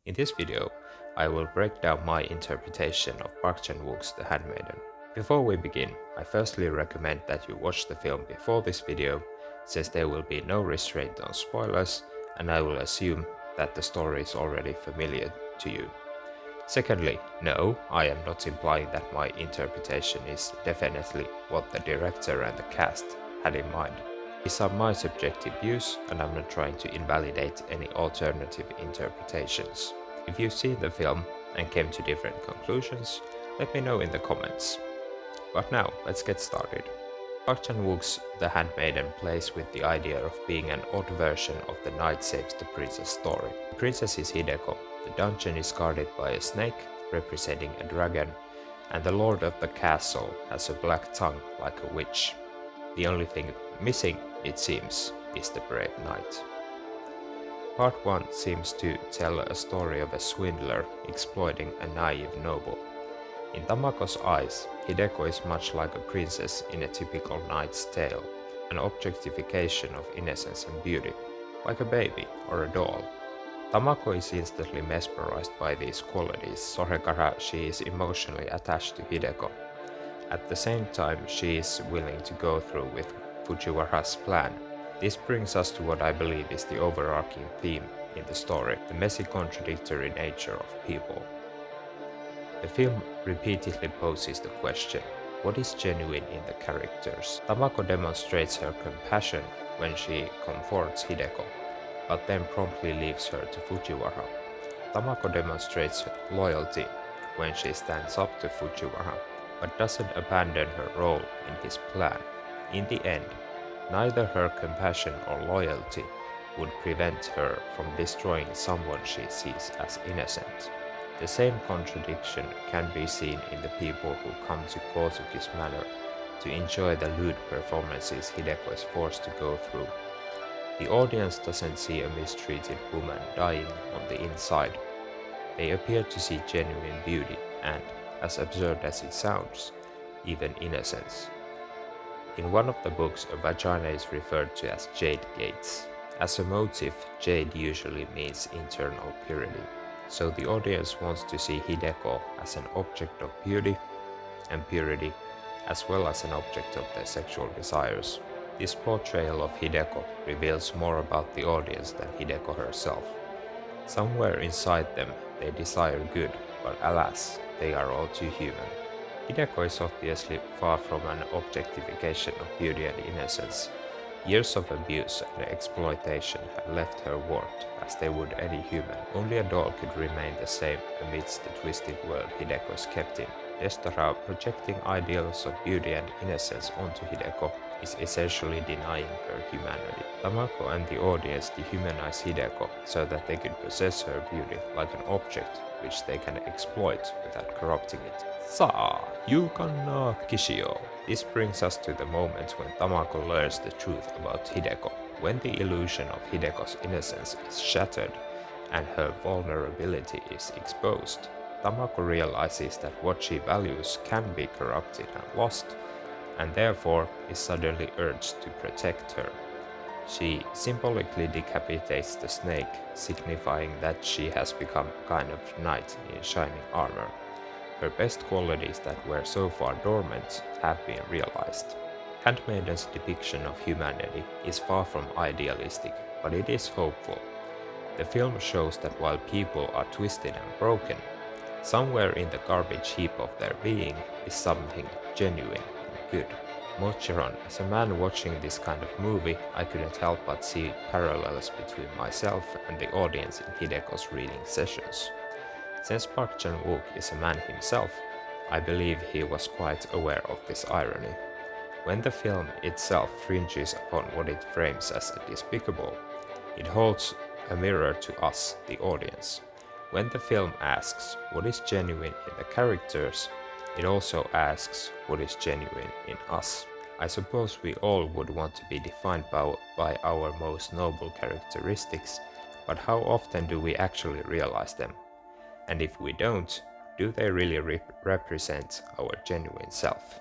In this video, I will break down my interpretation of Park Chan-Wook's The Handmaiden. Before we begin, I firstly recommend that you watch the film before this video, since there will be no restraint on spoilers, and I will assume that the story is already familiar to you. Secondly, no, I am not implying that my interpretation is definitely what the director and the cast had in mind. These are my subjective views, and I'm not trying to invalidate any alternative interpretations. If you've seen the film and came to different conclusions, let me know in the comments. But now, let's get started. Park Chan-Wook's The Handmaiden plays with the idea of being an odd version of the Knight Saves the Princess story. The princess is Hideko, the dungeon is guarded by a snake, representing a dragon, and the lord of the castle has a black tongue like a witch. The only thing missing, it seems, is the brave knight. Part 1 seems to tell a story of a swindler exploiting a naive noble. In Tamako's eyes, Hideko is much like a princess in a typical knight's tale, an objectification of innocence and beauty, like a baby or a doll. Tamako is instantly mesmerized by these qualities, so she is emotionally attached to Hideko. At the same time, she is willing to go through with Fujiwara's plan. This brings us to what I believe is the overarching theme in the story, the messy contradictory nature of people. The film repeatedly poses the question, what is genuine in the characters? Tamako demonstrates her compassion when she comforts Hideko, but then promptly leaves her to Fujiwara. Tamako demonstrates loyalty when she stands up to Fujiwara, but doesn't abandon her role in his plan. In the end, neither her compassion or loyalty would prevent her from destroying someone she sees as innocent. The same contradiction can be seen in the people who come to Kozuki's manor to enjoy the lewd performances Hideko is forced to go through. The audience doesn't see a mistreated woman dying on the inside. They appear to see genuine beauty and, as absurd as it sounds, even innocence. In one of the books, a vagina is referred to as jade gates. As a motive, jade usually means internal purity. So the audience wants to see Hideko as an object of beauty and purity, as well as an object of their sexual desires. This portrayal of Hideko reveals more about the audience than Hideko herself. Somewhere inside them, they desire good, but alas, they are all too human. Hideko is obviously far from an objectification of beauty and innocence. Years of abuse and exploitation have left her warped, as they would any human. Only a doll could remain the same amidst the twisted world Hideko is kept in. Destara, projecting ideals of beauty and innocence onto Hideko, is essentially denying her humanity. Tamako and the audience dehumanize Hideko so that they could possess her beauty like an object which they can exploit without corrupting it. Sa Yukanna Kishio. This brings us to the moment when Tamako learns the truth about Hideko. When the illusion of Hideko's innocence is shattered and her vulnerability is exposed, Tamako realizes that what she values can be corrupted and lost, and therefore is suddenly urged to protect her. She symbolically decapitates the snake, signifying that she has become a kind of knight in shining armor. Her best qualities that were so far dormant have been realized. Handmaiden's depiction of humanity is far from idealistic, but it is hopeful. The film shows that while people are twisted and broken, somewhere in the garbage heap of their being is something genuine and good. Mochiron, as a man watching this kind of movie, I couldn't help but see parallels between myself and the audience in Hideko's reading sessions. Since Park Chan-Wook is a man himself, I believe he was quite aware of this irony. When the film itself fringes upon what it frames as despicable, it holds a mirror to us, the audience. When the film asks what is genuine in the characters, it also asks what is genuine in us. I suppose we all would want to be defined by our most noble characteristics, but how often do we actually realize them? And if we don't, do they really represent our genuine self?